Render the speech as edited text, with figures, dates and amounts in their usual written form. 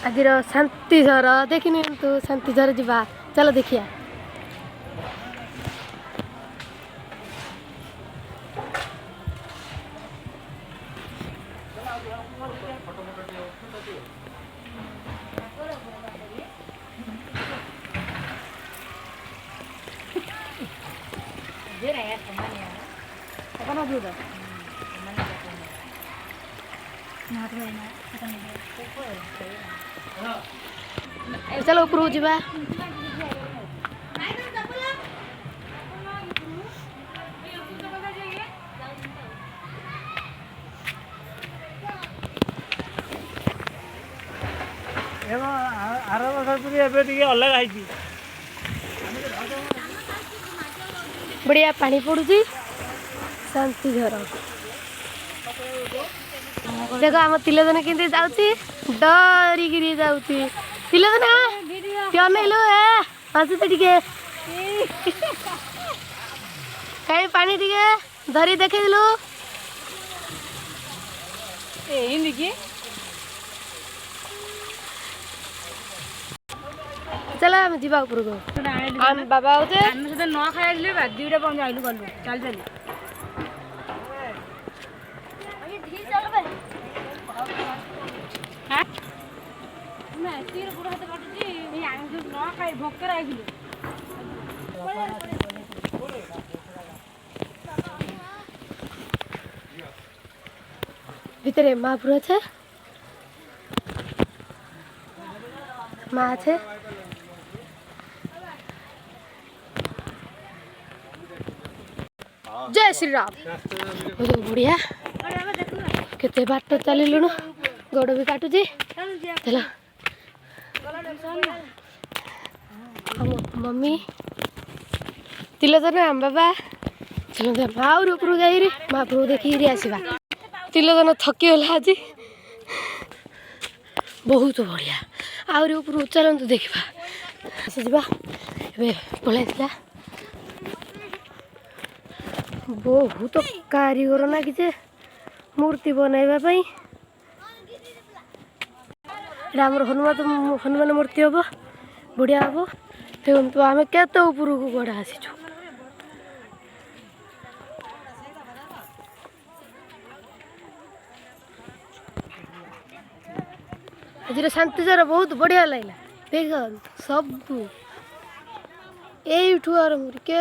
आज शांतिझर देखनी तो शांतिझर जा चलो देखिए। चलो ऊपर जा आर वर्ष अलग है बढ़िया पानी पड़ुची शांतिझर। देखो आम तिलजन के डरिकी जाऊँगी तिलजन अनैलु हसुत टे कहीं पानी टे धरी देखलु चलो आम जा ऊपर को आम बाबा आते न खाई दुईटा बंद आइलु गलु चल चल भोकर आई भितरे महापुर আছে মা আছে जय श्री राम। बढ़िया केते बाट चललुन गोड़ भी काटुची चलो मम्मी तिलजन आम बाबा चलो आउर ऊपर जाइरी महाप्रभु देखिरी आसवा। तिलजन थकीगला आज बहुत बढ़िया आउरी ऊपर चलतु देखा जा पलैला बहुत कारीगर ना कि मूर्ति बनवाई आमर हनुमान मूर्ति हम बढ़िया हम देखो आम के ऊपर को गड़ा आसीचु आज शांतिझर बहुत बढ़िया लगला देख सब यू आरम्भ के